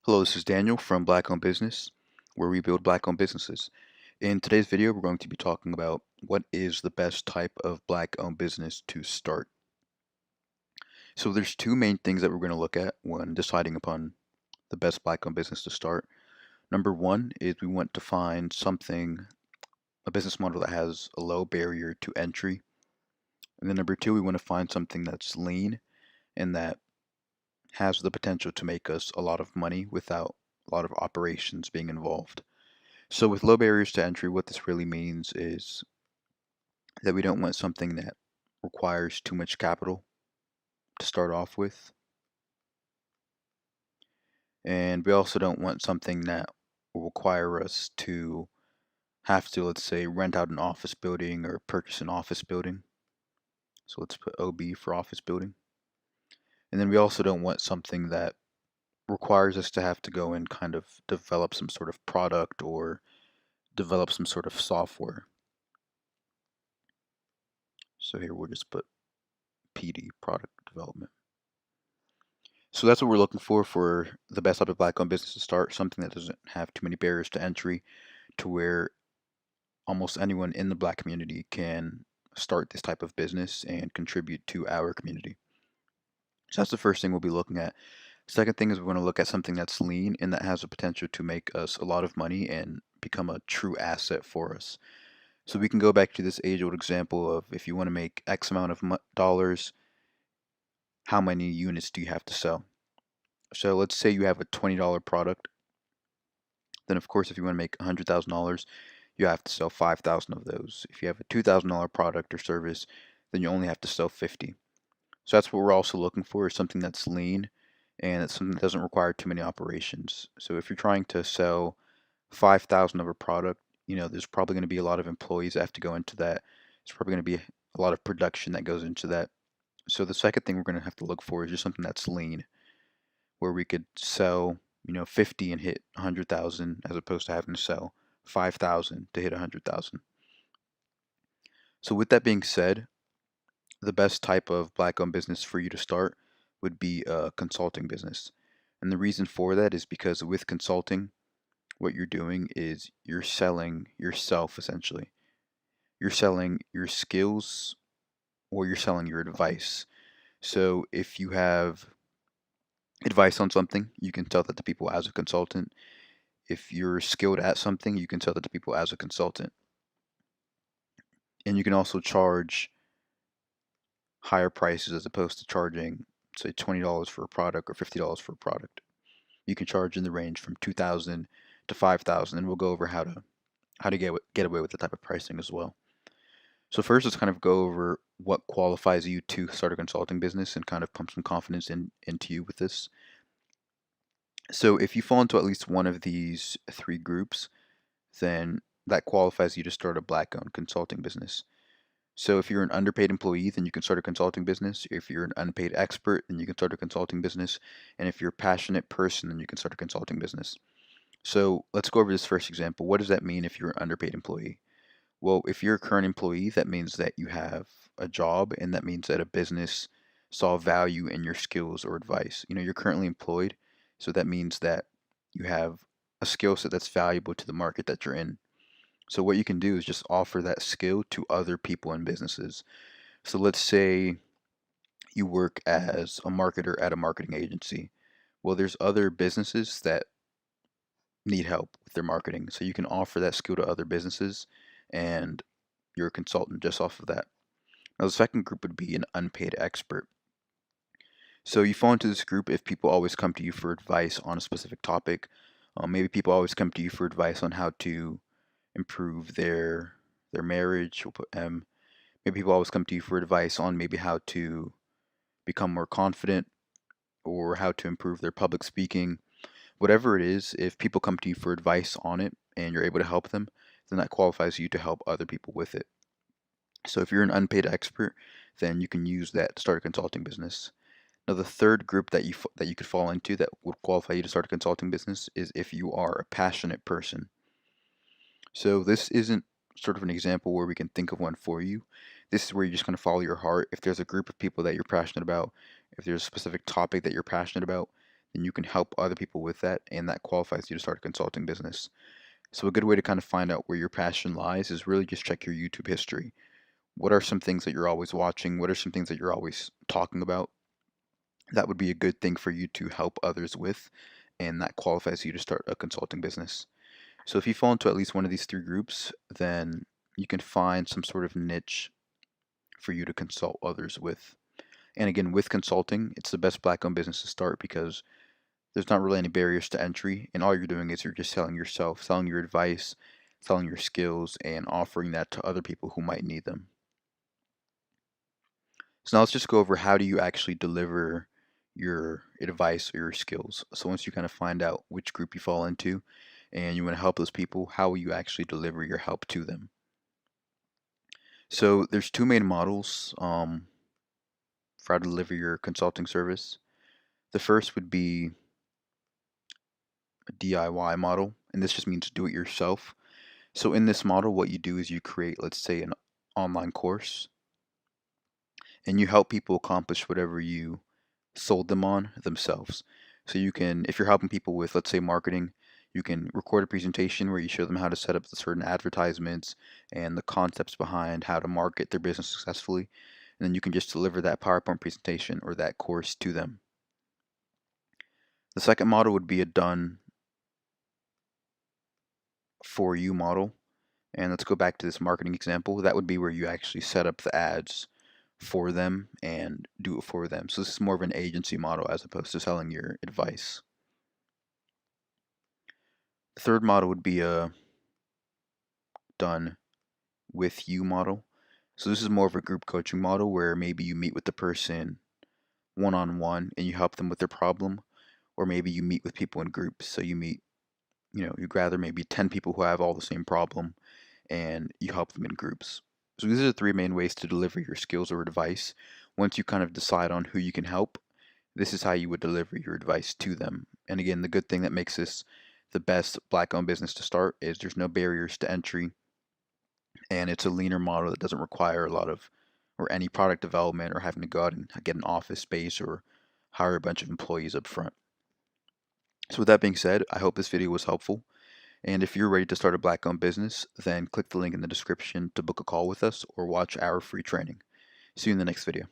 Hello, this is Daniel from Black Owned Business, where we build black owned businesses. In today's video, we're going to be talking about what is the best type of black owned business to start. So there's two main things that we're going to look at when deciding upon the best black owned business to start. Number one is we want to find a business model that has a low barrier to entry. And then number two, we want to find something that's lean and that has the potential to make us a lot of money without a lot of operations being involved. So with low barriers to entry, what this really means is that we don't want something that requires too much capital to start off with. And we also don't want something that will require us to have to, let's say, rent out an office building or purchase an office building. So let's put OB for office building. And then we also don't want something that requires us to have to go and kind of develop some sort of product or develop some sort of software. So here we'll just put PD, product development. So that's what we're looking for the best type of black-owned business to start, something that doesn't have too many barriers to entry, to where almost anyone in the black community can start this type of business and contribute to our community. So that's the first thing we'll be looking at. Second thing is we want to look at something that's lean and that has the potential to make us a lot of money and become a true asset for us. So we can go back to this age-old example of if you want to make X amount of dollars, how many units do you have to sell? So let's say you have a $20 product. Then of course, if you want to make $100,000, you have to sell 5,000 of those. If you have a $2,000 product or service, then you only have to sell 50. So that's what we're also looking for, is something that's lean and it's something that doesn't require too many operations. So if you're trying to sell 5,000 of a product, there's probably going to be a lot of employees that have to go into that. There's probably going to be a lot of production that goes into that. So the second thing we're going to have to look for is just something that's lean, where we could sell, 50 and hit 100,000 as opposed to having to sell 5,000 to hit 100,000. So with that being said, the best type of black-owned business for you to start would be a consulting business. And the reason for that is because with consulting, what you're doing is you're selling yourself essentially. You're selling your skills or you're selling your advice. So if you have advice on something, you can tell that to people as a consultant. If you're skilled at something, you can tell that to people as a consultant. And you can also charge higher prices as opposed to charging, say, $20 for a product or $50 for a product. You can charge in the range from 2,000 to 5,000, and we'll go over how to get away with the type of pricing as well. So first, let's kind of go over what qualifies you to start a consulting business and kind of pump some confidence into you with this. So if you fall into at least one of these three groups, then that qualifies you to start a black-owned consulting business. So if you're an underpaid employee, then you can start a consulting business. If you're an unpaid expert, then you can start a consulting business. And if you're a passionate person, then you can start a consulting business. So let's go over this first example. What does that mean if you're an underpaid employee? Well, if you're a current employee, that means that you have a job, and that means that a business saw value in your skills or advice. You're currently employed, so that means that you have a skill set that's valuable to the market that you're in. So what you can do is just offer that skill to other people and businesses. So let's say you work as a marketer at a marketing agency. Well, there's other businesses that need help with their marketing. So you can offer that skill to other businesses and you're a consultant just off of that. Now, the second group would be an unpaid expert. So you fall into this group if people always come to you for advice on a specific topic. Maybe people always come to you for advice on how to improve their marriage. We'll put M. Maybe people always come to you for advice on maybe how to become more confident or how to improve their public speaking. Whatever it is, if people come to you for advice on it and you're able to help them, then that qualifies you to help other people with it. So if you're an unpaid expert, then you can use that to start a consulting business. Now, the third group that you could fall into that would qualify you to start a consulting business is if you are a passionate person. So this isn't sort of an example where we can think of one for you. This is where you're just going to follow your heart. If there's a group of people that you're passionate about, if there's a specific topic that you're passionate about, then you can help other people with that, and that qualifies you to start a consulting business. So a good way to kind of find out where your passion lies is really just check your YouTube history. What are some things that you're always watching? What are some things that you're always talking about? That would be a good thing for you to help others with, and that qualifies you to start a consulting business. So if you fall into at least one of these three groups, then you can find some sort of niche for you to consult others with. And again, with consulting, it's the best black owned business to start because there's not really any barriers to entry, and all you're doing is you're just selling yourself, selling your advice, selling your skills, and offering that to other people who might need them. So now let's just go over how do you actually deliver your advice or your skills. So once you kind of find out which group you fall into and you want to help those people, how will you actually deliver your help to them? So there's two main models for how to deliver your consulting service. The first would be a DIY model, and this just means do it yourself. So in this model, what you do is you create, let's say, an online course, and you help people accomplish whatever you sold them on themselves. So you can, if you're helping people with, let's say, marketing, you can record a presentation where you show them how to set up the certain advertisements and the concepts behind how to market their business successfully. And then you can just deliver that PowerPoint presentation or that course to them. The second model would be a done for you model. And let's go back to this marketing example. That would be where you actually set up the ads for them and do it for them. So this is more of an agency model as opposed to selling your advice. The third model would be a done with you model. So this is more of a group coaching model where maybe you meet with the person one-on-one and you help them with their problem, or maybe you meet with people in groups. So you meet, you gather maybe 10 people who have all the same problem and you help them in groups. So these are the three main ways to deliver your skills or advice. Once you kind of decide on who you can help, this is how you would deliver your advice to them. And again, the good thing that makes this the best black-owned business to start is there's no barriers to entry, and it's a leaner model that doesn't require a lot of or any product development or having to go out and get an office space or hire a bunch of employees up front. So with that being said, I hope this video was helpful. And if you're ready to start a black-owned business, then click the link in the description to book a call with us or watch our free training. See you in the next video.